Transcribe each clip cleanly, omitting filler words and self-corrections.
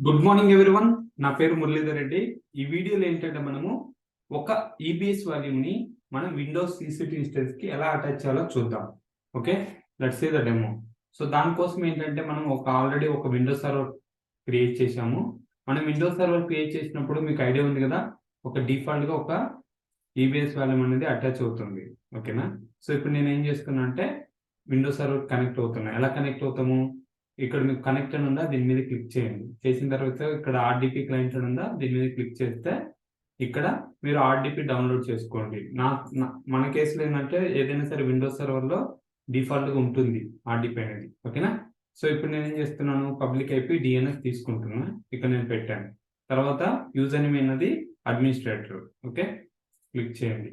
Good morning everyone. నా పేరు మురళీధర్ రెడ్డి. ఈ వీడియోలో ఏంటంటే మనము ఒక ఈబీఎస్ వాల్యూమ్ని మనం విండోస్ సీసీటీ ఇన్స్టెన్స్ కి ఎలా అటాచ్ చేయాలో చూద్దాం. Okay, let's see the demo. So దానికోసం ఏంటంటే మనం ఆల్రెడీ ఒక విండోస్ సర్వర్ క్రియేట్ చేసాము. మనం విండోస్ సర్వర్ క్రియేట్ చేసినప్పుడు మీకు ఐడియా ఉంది కదా, ఒక డిఫాల్ట్ గా ఒక ఈబీఎస్ వాల్యూమ్ అనేది అటాచ్ అవుతుంది. ఓకేనా? సో ఇప్పుడు నేను ఏం చేస్తున్నా అంటే విండోస్ సర్వర్ కనెక్ట్ అవుతున్నా. ఎలా కనెక్ట్ అవుతాము? ఇక్కడ మీకు కనెక్ట్ అని ఉందా, దీని మీద క్లిక్ చేయండి. చేసిన తర్వాత ఇక్కడ ఆర్డిపి క్లయింట్ అని ఉందా, దీని మీద క్లిక్ చేస్తే ఇక్కడ మీరు ఆర్డిపి డౌన్లోడ్ చేసుకోండి. మన కేసులో ఏంటంటే ఏదైనా సరే విండోస్ సర్వర్ లో డిఫాల్ట్ గా ఉంటుంది ఆర్డిపి అనేది. ఓకేనా? సో ఇప్పుడు నేను ఏం చేస్తున్నాను, పబ్లిక్ ఐపి డిఎన్ఎస్ తీసుకుంటున్నా. ఇక్కడ నేను పెట్టాను. తర్వాత యూజర్ నేమ్ అనేది అడ్మినిస్ట్రేటర్. ఓకే, క్లిక్ చేయండి.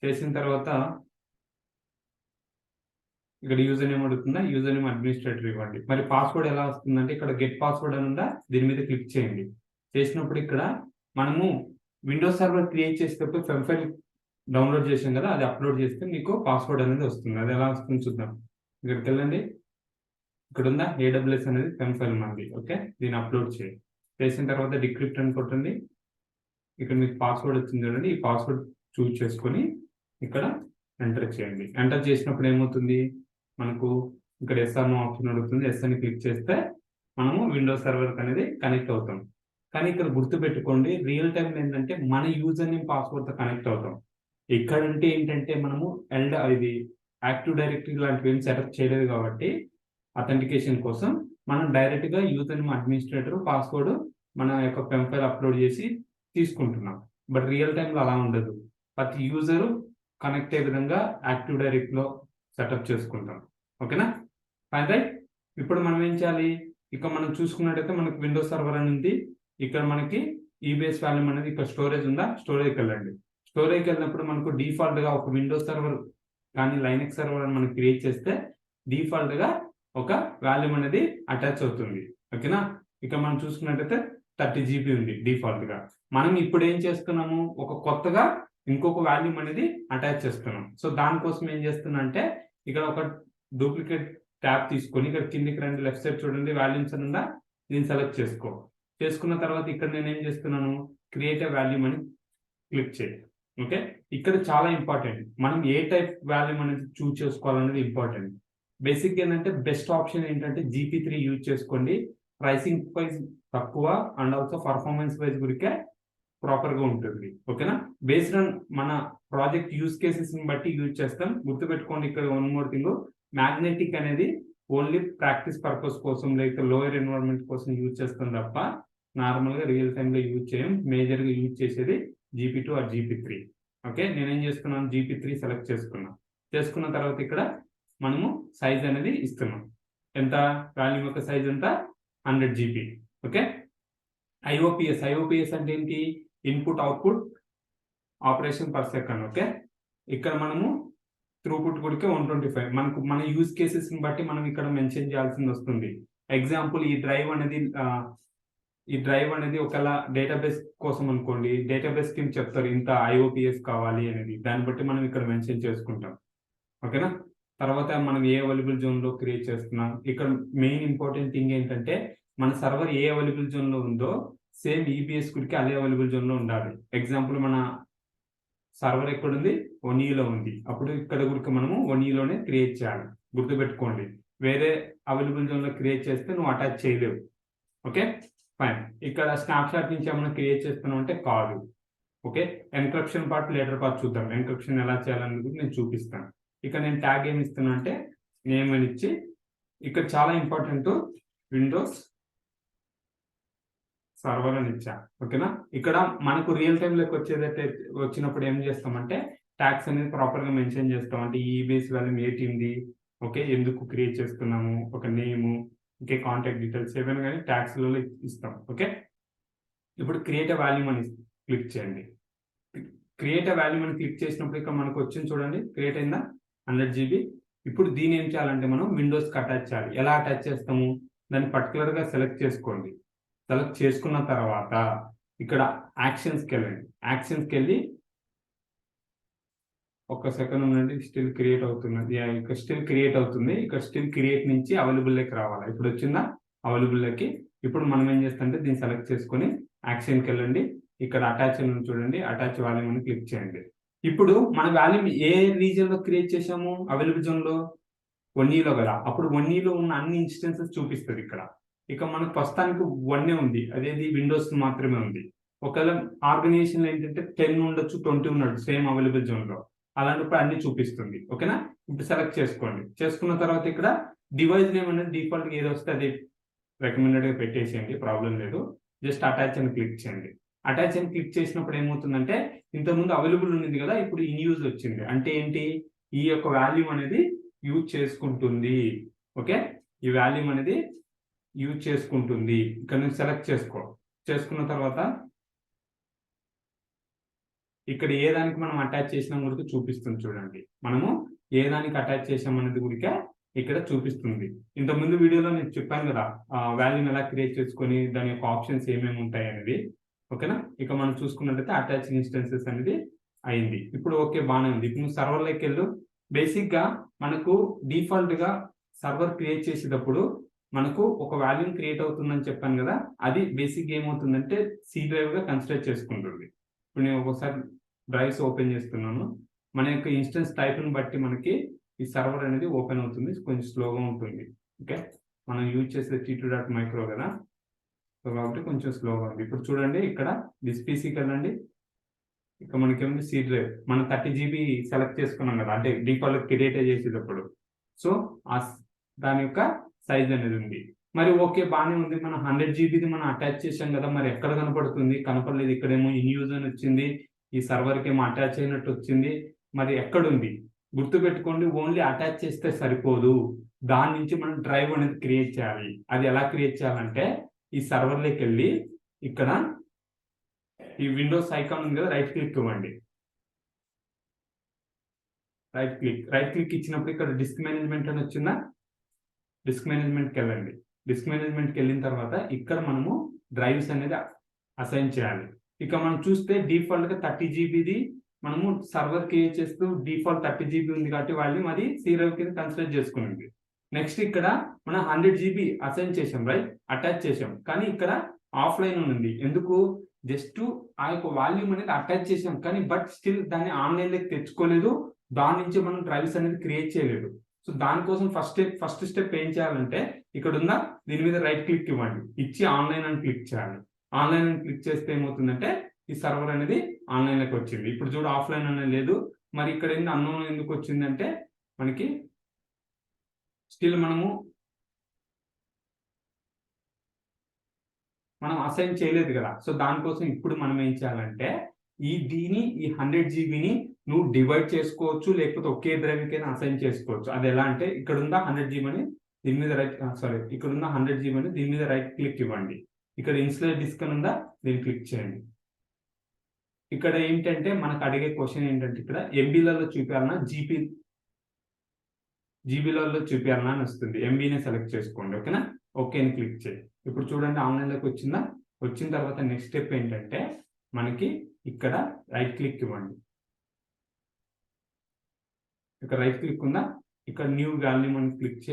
చేసిన తర్వాత ఇక్కడ యూజర్ నేమ్ అడుగుతుందా, యూజర్ నేమ్ అడ్మినిస్ట్రేటర్ ఇవ్వండి. మరి పాస్వర్డ్ ఎలా వస్తుందంటే ఇక్కడ గెట్ పాస్వర్డ్ అని ఉందా, దీని మీద క్లిక్ చేయండి. చేసినప్పుడు ఇక్కడ మనము విండోస్ సర్వర్ క్రియేట్ చేసేటప్పుడు ఫెమ్ ఫైల్ డౌన్లోడ్ చేసాం కదా, అది అప్లోడ్ చేస్తే మీకు పాస్వర్డ్ అనేది వస్తుంది. అది ఎలా వస్తుంది చూద్దాం. ఇక్కడికి వెళ్ళండి. ఇక్కడ ఉందా ఏడబ్ల్యూఎస్ అనేది ఫెమ్ ఫైల్ మనది. ఓకే, దీన్ని అప్లోడ్ చేయండి. చేసిన తర్వాత డిక్రిప్ట్ అని కొట్టండి. ఇక్కడ మీకు పాస్వర్డ్ వచ్చింది చూడండి. ఈ పాస్వర్డ్ చూజ్ చేసుకొని ఇక్కడ ఎంటర్ చేయండి. ఎంటర్ చేసినప్పుడు ఏమవుతుంది, మనకు ఇక్కడ ఎస్ఆర్ ఆప్షన్ అడుగుతుంది. ఎస్ అని క్లిక్ చేస్తే మనము విండోస్ సర్వర్ అనేది కనెక్ట్ అవుతాం. కానీ ఇక్కడ గుర్తుపెట్టుకోండి, రియల్ టైం ఏంటంటే మన యూజర్ నేమ్ పాస్వర్డ్ తో కనెక్ట్ అవుతాం. ఇక్కడ అంటే ఏంటంటే మనము ఇది యాక్టివ్ డైరెక్టరీ లాంటివి ఏం సెటప్ చేయలేదు కాబట్టి అథెంటికేషన్ కోసం మనం డైరెక్ట్ గా యూజర్ నేమ్ అడ్మినిస్ట్రేటర్ పాస్వర్డ్ మన యొక్క పెన్ ఫైల్ అప్లోడ్ చేసి తీసుకుంటున్నాం. బట్ రియల్ టైంలో అలా ఉండదు. ప్రతి యూజర్ కనెక్ట్ అయ్యే విధంగా యాక్టివ్ డైరెక్ట్ లో సెటప్ చేసుకుంటాం. ఓకేనా? Fine, right. ఇప్పుడు మనం ఏం చేయాలి, ఇక మనం చూసుకున్నట్టయితే మనకి విండోస్ సర్వర్ అని ఉంది. ఇక్కడ మనకి ఈబీఎస్ వాల్యూమ్ అనేది ఇక్కడ స్టోరేజ్ ఉందా, స్టోరేజ్కి వెళ్ళండి. స్టోరేజ్కి వెళ్ళినప్పుడు మనకు డిఫాల్ట్ గా ఒక విండోస్ సర్వర్ కానీ లైనక్స్ సర్వర్ అని మనం క్రియేట్ చేస్తే డిఫాల్ట్ గా ఒక వాల్యూమ్ అనేది అటాచ్ అవుతుంది. ఓకేనా? ఇక మనం చూసుకున్నట్టయితే 30 GB ఉంది డిఫాల్ట్ గా. మనం ఇప్పుడు ఏం చేస్తున్నాము, ఒక కొత్తగా ఇంకొక వాల్యూమ్ అనేది అటాచ్ చేస్తున్నాం. సో దానికోసం ఏం చేస్తున్నా అంటే ఇక్కడ ఒక డూప్లికేట్ ట్యాబ్ తీసుకొని ఇక్కడ కిందికి రండి, లెఫ్ట్ సైడ్ చూడండి, వాల్యూమ్స్ అని ఉందా, దీన్ని సెలెక్ట్ చేసుకో. చేసుకున్న తర్వాత ఇక్కడ నేను ఏం చేస్తున్నాను, క్రియేట్ ఎ వాల్యూమ్ అని క్లిక్ చేయి. ఓకే, ఇక్కడ చాలా ఇంపార్టెంట్, మనం ఏ టైప్ వాల్యూమ్ అనేది చూస్ చేసుకోవాలనేది ఇంపార్టెంట్. బేసిక్ ఏంటంటే బెస్ట్ ఆప్షన్ ఏంటంటే GP3 యూజ్ చేసుకోండి. ప్రైసింగ్ వైజ్ తక్కువ అండ్ ఆల్సో పర్ఫార్మెన్స్ వైజ్ గురికే ప్రాపర్ గా ఉంటుంది. ఓకేనా? బేస్డ్ ఆన్ మన ప్రాజెక్ట్ యూజ్ కేసెస్ ని బట్టి యూజ్ చేస్తాం. గుర్తుపెట్టుకోండి, ఇక్కడ వన్ మోర్ థింగ్, మ్యాగ్నెటిక్ అనేది ఓన్లీ ప్రాక్టీస్ పర్పస్ కోసం లేక లోయర్ ఎన్విరాన్మెంట్ కోసం యూజ్ చేస్తాం తప్ప నార్మల్ గా రియల్ టైమ్ లో యూజ్ చేయం. మేజర్ గా యూజ్ చేసేది GP2 ఆర్ GP3. ఓకే, నేనేం చేస్తున్నాను, GP3 సెలెక్ట్ చేసుకున్నాను. చేసుకున్న తర్వాత ఇక్కడ మనము సైజ్ అనేది ఇస్తున్నాం. ఎంత వాల్యూమ్ యొక్క సైజ్ ఎంత, 100 GB. ఓకే, ఐఓపిఎస్ అంటే ఏంటి, input output operation per second. Okay, ఇక్కడ మనము త్రూపుట్ కూడా 125. మనకు మన యూజ్ కేసెస్ ని బట్టి మనం ఇక్కడ మెన్షన్ చేయాల్సింది వస్తుంది. ఎగ్జాంపుల్ ఈ డ్రైవ్ అనేది ఒకవేళ డేటాబేస్ కోసం అనుకోండి, డేటాబేస్ టీమ్ చెప్తారు ఇంత ఐఓపిఎస్ కావాలి అనేది, దాన్ని బట్టి మనం ఇక్కడ మెన్షన్ చేసుకుంటాం. ఓకేనా? తర్వాత మనం ఏ అవైలబుల్ జోన్ లో క్రియేట్ చేస్తున్నాం. ఇక్కడ మెయిన్ ఇంపార్టెంట్ థింగ్ ఏంటంటే మన సర్వర్ ఏ అవైలబుల్ జోన్ లో ఉందో సేమ్ ఈబీఎస్ కుడికి అదే అవైలబుల్ జోన్ లో ఉండాలి. ఎగ్జాంపుల్ మన సర్వర్ ఎక్కడుంది, ONE ఉంది. అప్పుడు ఇక్కడ గురికి మనము ONEలోనే క్రియేట్ చేయాలి. గుర్తుపెట్టుకోండి, వేరే అవైలబుల్ జోన్ లో క్రియేట్ చేస్తే నువ్వు అటాచ్ చేయలేవు. Okay, fine. ఇక్కడ స్నాప్ షాట్ నుంచి ఏమైనా క్రియేట్ చేస్తున్నావు అంటే కాదు. Okay, encryption part later part చూద్దాం. ఎన్క్రిప్షన్ ఎలా చేయాలనేది నేను చూపిస్తాను. ఇక్కడ నేను ట్యాగ్ ఏమి ఇస్తున్నా అంటే నేమ్ అని ఇచ్చి, ఇక్కడ చాలా ఇంపార్టెంట్ విండోస్ సర్వర్ అని ఇచ్చా. ఓకేనా? ఇక్కడ మనకు రియల్ టైమ్ లోకి వచ్చేదైతే వచ్చినప్పుడు ఏం చేస్తామంటే ట్యాగ్స్ అనేది ప్రాపర్ గా మెన్షన్ చేస్తాం. అంటే ఈ బేస్ వాల్యూమ్ ఏంటి, ఓకే, ఎందుకు క్రియేట్ చేస్తున్నాము, ఒక నేము, ఓకే, కాంటాక్ట్ డీటెయిల్స్ ఏమైనా కానీ ట్యాగ్స్ లలో ఇస్తాం. ఓకే, ఇప్పుడు క్రియేట్ వాల్యూమ్ అని క్లిక్ చేయండి. క్రియేట్ వాల్యూమ్ అని క్లిక్ చేసినప్పుడు ఇక్కడ మనకు వచ్చింది చూడండి, క్రియేట్ అయిందా, 100 GB. ఇప్పుడు దీని ఏం చేయాలంటే మనం విండోస్ కి అటాచ్ చేయాలి. ఎలా అటాచ్ చేస్తాము, దాన్ని పర్టికులర్ గా సెలెక్ట్ చేసుకోండి. సెలెక్ట్ చేసుకున్న తర్వాత ఇక్కడ యాక్షన్స్కి వెళ్ళండి. యాక్షన్స్కి వెళ్ళి ఒక సెకండ్ ఉండండి, స్టిల్ క్రియేట్ అవుతున్నది. ఇక్కడ స్టిల్ క్రియేట్ అవుతుంది. ఇక్కడ స్టిల్ క్రియేట్ నుంచి అవైలబుల్ లెక్క రావాలి. ఇప్పుడు వచ్చిందా, అవైలబుల్లోకి. ఇప్పుడు మనం ఏం చేస్తామంటే దీన్ని సెలెక్ట్ చేసుకొని యాక్షన్కి వెళ్ళండి. ఇక్కడ అటాచ్ అని చూడండి, అటాచ్ వాల్యూమ్ అని క్లిక్ చేయండి. ఇప్పుడు మన వాల్యూమ్ ఏ రీజియన్ లో క్రియేట్ చేసాము, అవైలబుల్ జోన్ లో 1E కదా. అప్పుడు 1E ఉన్న అన్ని ఇన్స్టెన్సెస్ చూపిస్తుంది ఇక్కడ. ఇక మనకు ప్రస్తుతానికి 1 ఉంది, అదేది విండోస్ మాత్రమే ఉంది. ఒకవేళ ఆర్గనైజేషన్ ఏంటంటే 10 ఉండొచ్చు, 20 ఉండొచ్చు సేమ్ అవైలబుల్ జోన్ లో. అలాంటప్పుడు అన్ని చూపిస్తుంది. ఓకేనా. ఇప్పుడు సెలెక్ట్ చేసుకోండి. చేసుకున్న తర్వాత ఇక్కడ డివైస్ నేమ్ అనేది డిఫాల్ట్ ఏదో వస్తే అది రికమెండెడ్ గా పెట్టేసేయండి, ప్రాబ్లం లేదు. జస్ట్ అటాచ్ అని క్లిక్ చేయండి. అటాచ్ అని క్లిక్ చేసినప్పుడు ఏమవుతుందంటే ఇంతకుముందు అవైలబుల్ ఉంది కదా, ఇప్పుడు ఇన్ యూజ్ వచ్చింది. అంటే ఏంటి, ఈ యొక్క వాల్యూమ్ అనేది యూజ్ చేసుకుంటుంది. ఓకే, ఈ వాల్యూమ్ అనేది యూజ్ చేసుకుంటుంది. ఇక్కడ నుంచి సెలెక్ట్ చేసుకున్న తర్వాత ఇక్కడ ఏ దానికి మనం అటాచ్ చేసినా కూడా చూపిస్తుంది. చూడండి, మనము ఏ దానికి అటాచ్ చేసాం అనేది కూడా ఇక్కడ చూపిస్తుంది. ఇంతకుముందు వీడియోలో నేను చెప్పాను కదా వాల్యూమ్ ఎలా క్రియేట్ చేసుకొని దాని యొక్క ఆప్షన్స్ ఏమేమి ఉంటాయి అనేది. ఓకేనా. ఇక మనం చూసుకున్నట్లయితే అటాచ్ ఇన్స్టెన్సెస్ అనేది అయింది. ఇప్పుడు ఓకే, బాగానే ఉంది. ఇప్పుడు నువ్వు సర్వర్లోకి వెళ్ళు. బేసిక్ గా మనకు డిఫాల్ట్ గా సర్వర్ క్రియేట్ చేసేటప్పుడు మనకు ఒక వాల్యూమ్ క్రియేట్ అవుతుందని చెప్పాను కదా, అది బేసిక్ ఏమవుతుందంటే సి డ్రైవ్ గా కన్సిడర్ చేసుకుంటుంది. ఇప్పుడు నేను ఒకసారి డ్రైవ్స్ ఓపెన్ చేస్తున్నాను. మన యొక్క ఇన్స్టెన్స్ టైప్ ని బట్టి మనకి ఈ సర్వర్ అనేది ఓపెన్ అవుతుంది, కొంచెం స్లోగా ఉంటుంది. ఓకే, మనం యూజ్ చేసే T2.micro కదా, సో కాబట్టి కొంచెం స్లోగా ఉంది. ఇప్పుడు చూడండి, ఇక్కడ దిస్ పీసీకి వెళ్ళండి. ఇక్కడ మనకి ఏముంది, సి డ్రైవ్. మనం 30 GB సెలెక్ట్ చేసుకున్నాం కదా, అంటే డిఫాల్ట్ క్రియేట్ చేసేటప్పుడు. సో దాని యొక్క సైజ్ అనేది ఉంది. మరి ఓకే, బాగానే ఉంది. మనం 100 GBది మనం అటాచ్ చేసాం కదా, మరి ఎక్కడ కనపడుతుంది, కనపడలేదు. ఇక్కడేమో ఇన్ యూజ్ అని వచ్చింది, ఈ సర్వర్కి ఏమో అటాచ్ అయినట్టు వచ్చింది. మరి ఎక్కడుంది గుర్తుపెట్టుకోండి, ఓన్లీ అటాచ్ చేస్తే సరిపోదు, దాని నుంచి మనం డ్రైవ్ అనేది క్రియేట్ చేయాలి. అది ఎలా క్రియేట్ చేయాలంటే ఈ సర్వర్లోకి వెళ్ళి ఇక్కడ ఈ విండోస్ ఐకాన్ ఉంది కదా, రైట్ క్లిక్ ఇవ్వండి. రైట్ క్లిక్ ఇచ్చినప్పుడు ఇక్కడ డిస్క్ మేనేజ్మెంట్ అని వచ్చిందా, డిస్క్ మేనేజ్మెంట్కి వెళ్ళండి. డిస్క్ మేనేజ్మెంట్కి వెళ్ళిన తర్వాత ఇక్కడ మనము డ్రైవ్స్ అనేది అసైన్ చేయాలి. ఇక మనం చూస్తే డిఫాల్ట్ గా 30 GBది మనము సర్వర్ క్రియేట్ చేస్తూ డిఫాల్ట్ 30 GB ఉంది కాబట్టి వాల్యూమ్ అది సి డ్రైవ్ కింద కన్సిడర్ చేసుకునింది. నెక్స్ట్ ఇక్కడ మనం 100 GB అసైన్ చేసాం, రైట్, అటాచ్ చేసాం. కానీ ఇక్కడ ఆఫ్లైన్ ఉంది. ఎందుకు, జస్ట్ ఆ యొక్క వాల్యూమ్ అనేది అటాచ్ చేసాం కానీ బట్ స్టిల్ దాన్ని ఆన్లైన్ లోకి తెచ్చుకోలేదు, దాని నుంచి మనం డ్రైవ్స్ అనేది క్రియేట్ చేయలేదు. సో దానికోసం ఫస్ట్ స్టెప్ ఏం చేయాలంటే ఇక్కడ ఉన్న దీని మీద రైట్ క్లిక్ ఇవ్వండి, ఇచ్చి ఆన్లైన్ అని క్లిక్ చేయాలి. ఆన్లైన్ అని క్లిక్ చేస్తే ఏమవుతుందంటే ఈ సర్వర్ అనేది ఆన్లైన్ లోకి వచ్చింది. ఇప్పుడు చూడు, ఆఫ్లైన్ అనేది లేదు. మరి ఇక్కడ ఏంటి అన్నోన్ ఎందుకు వచ్చిందంటే మనకి స్టిల్ మనం అసైన్ చేయలేదు కదా. సో దానికోసం ఇప్పుడు మనం ఏం చేయాలంటే ఈ 100 GBని నువ్వు డివైడ్ చేసుకోవచ్చు, లేకపోతే ఒకే డ్రైవ్ కైనా అసైన్ చేసుకోవచ్చు. అది ఎలా అంటే ఇక్కడ ఉన్న 100 GB అని దీని మీద ఇక్కడ ఉన్న 100 GB అని దీని మీద రైట్ క్లిక్ ఇవ్వండి. ఇక్కడ ఇన్స్టలేట్ డిస్క్ అని ఉందా, దీన్ని క్లిక్ చేయండి. ఇక్కడ ఏంటంటే మనకు అడిగే క్వశ్చన్ ఏంటంటే ఇక్కడ ఎంబీలలో చూపించాలన్నా జీబీలలో చూపించాలన్నా అని వస్తుంది. ఎంబీనే సెలెక్ట్ చేసుకోండి. ఓకేనా, ఓకే అని క్లిక్ చేయండి. ఇప్పుడు చూడండి ఆన్లైన్లోకి వచ్చిందా. వచ్చిన తర్వాత నెక్స్ట్ స్టెప్ ఏంటంటే మనకి ఇక్కడ రైట్ క్లిక్ ఇవ్వండి. ఇక్కడ రైట్ క్లిక్ ఉందా, ఇక్కడ న్యూ వాల్యూమ్ అని క్లిక్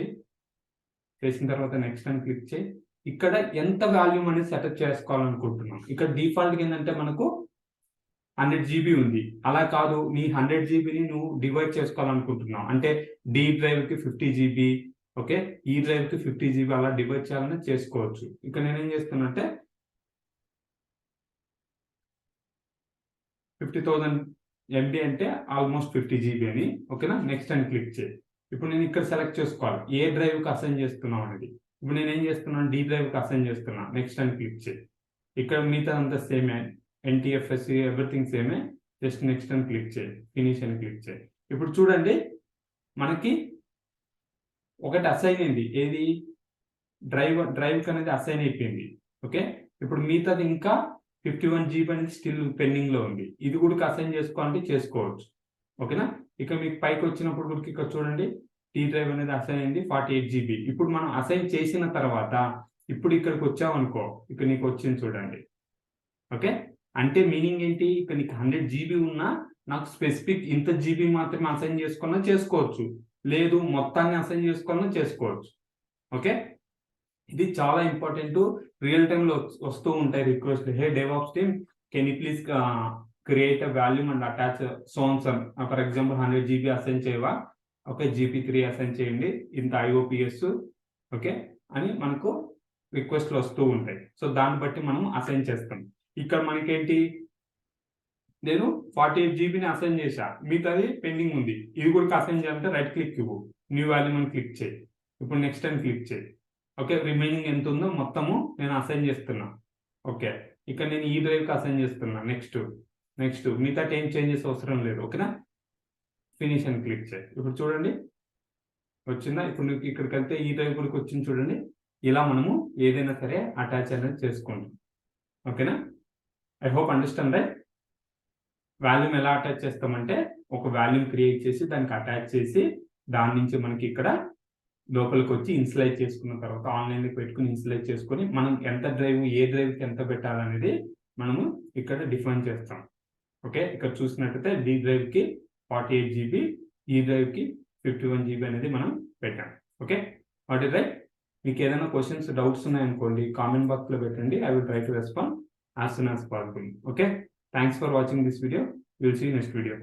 చేసిన తర్వాత నెక్స్ట్ అని క్లిక్ చేయి. ఇక్కడ ఎంత వాల్యూమ్ అనేది సెటప్ చేసుకోవాలనుకుంటున్నాం. ఇక్కడ డిఫాల్ట్ ఏంటంటే మనకు 100 GB ఉంది. అలా కాదు, నీ 100 GBని నువ్వు డివైడ్ చేసుకోవాలనుకుంటున్నావు అంటే డి డ్రైవ్ కి 50 GB, ఓకే, ఈ డ్రైవ్ కి 50 GB అలా డివైడ్ చేయాలని చేసుకోవచ్చు. ఇక్కడ నేనేం చేస్తున్నా అంటే 50,000 MB అంటే ఆల్మోస్ట్ 50 GB అని. ఓకేనా, నెక్స్ట్ అని క్లిక్ చేయి. ఇప్పుడు నేను ఇక్కడ సెలెక్ట్ చేసుకోవాలి ఏ డ్రైవ్ కి అసైన్ చేస్తున్నాం అనేది. ఇప్పుడు నేను ఏం చేస్తున్నాను, డి డ్రైవ్ కి అసైన్ చేస్తున్నా. నెక్స్ట్ అని క్లిక్ చేయి. ఇక్కడ మిగతా అంతా సేమే, NTFS ఎవ్రీథింగ్ సేమే. జస్ట్ నెక్స్ట్ అని క్లిక్ చేయి, ఫినిష్ అని క్లిక్ చేయి. ఇప్పుడు చూడండి మనకి ఒకటి అసైన్ అయింది, ఏది డ్రైవ్ అనేది అసైన్ అయిపోయింది. ఓకే, ఇప్పుడు మిగతాది ఇంకా 51 GB అనేది స్టిల్ పెండింగ్ లో ఉంది. ఇది కూడా అసైన్ చేసుకోవాలంటే చేసుకోవచ్చు. ఓకేనా, ఇక మీకు పైకి వచ్చినప్పుడు కూడా ఇక్కడ చూడండి టీ డ్రైవ్ అనేది అసైన్ అయింది 48 GB. ఇప్పుడు మనం అసైన్ చేసిన తర్వాత ఇప్పుడు ఇక్కడికి వచ్చామనుకో, ఇక్కడ నీకు వచ్చింది చూడండి. ఓకే, అంటే మీనింగ్ ఏంటి, ఇక్కడ నీకు 100 GB ఉన్నా నాకు స్పెసిఫిక్ ఇంత జీబీ మాత్రమే అసైన్ చేసుకోవాలన్నా చేసుకోవచ్చు, లేదు మొత్తాన్ని అసైన్ చేసుకోవాలన్నా చేసుకోవచ్చు. ఓకే, ఇది చాలా ఇంపార్టెంట్. రియల్ టైమ్ లో వస్తూ ఉంటాయి request. Hey devops team, can you please create a volume and attach సోన్సన్. ఫర్ ఎగ్జాంపుల్ 100 GB అసైన్ చేయవా, ఓకే GP3 అసైన్ చేయండి, ఇంత IOPS, ఓకే అని మనకు రిక్వెస్ట్లు వస్తూ ఉంటాయి. సో దాన్ని బట్టి మనం అసైన్ చేస్తాం. ఇక్కడ మనకేంటి, నేను 48 GBని అసైన్ చేశా, మిగతాది పెండింగ్ ఉంది, ఇది కూడా అసైన్ చేయాలంటే రైట్ క్లిక్ ఇవ్వు, న్యూ వాల్యూమ్ అని క్లిక్ చేయి, ఇప్పుడు నెక్స్ట్ అని క్లిక్ చేయి. ఓకే, రిమైనింగ్ ఎంత ఉందో మొత్తము నేను అసైన్ చేస్తున్నా. ఓకే, ఇక్కడ నేను ఈ డ్రైవ్కి అసైన్ చేస్తున్నా. నెక్స్ట్ మిగతా ఏం చేంజెస్ అవసరం లేదు. ఓకేనా, ఫినిష్ అని క్లిక్ చేయి. ఇప్పుడు చూడండి వచ్చిందా. ఇప్పుడు నీకు ఇక్కడికి వెళ్తే ఈ డ్రైవ్ కూడా వచ్చింది చూడండి. ఇలా మనము ఏదైనా సరే అటాచ్ అనేది చేసుకుంటాం. ఓకేనా, I hope understand right. Volume ఎలా అటాచ్ చేస్తామంటే, ఒక వాల్యూమ్ క్రియేట్ చేసి దానికి అటాచ్ చేసి దాని నుంచి మనకి ఇక్కడ లోపలికి వచ్చి ఇన్స్లైజ్ చేసుకున్న తర్వాత ఆన్లైన్లో పెట్టుకుని ఇన్స్లైజ్ చేసుకొని మనం ఎంత డ్రైవ్, ఏ డ్రైవ్కి ఎంత పెట్టాలనేది మనము ఇక్కడ డిఫైన్ చేస్తాం. ఓకే, ఇక్కడ చూసినట్టయితే డి డ్రైవ్కి 48 GB, ఈ డ్రైవ్కి 51 GB అనేది మనం పెట్టాం. Okay, what is right. మీకు ఏదైనా క్వశ్చన్స్, డౌట్స్ ఉన్నాయనుకోండి, కామెంట్ బాక్స్లో పెట్టండి. I will try to respond as soon as possible. Okay, thanks for watching this video. We'll see you next video.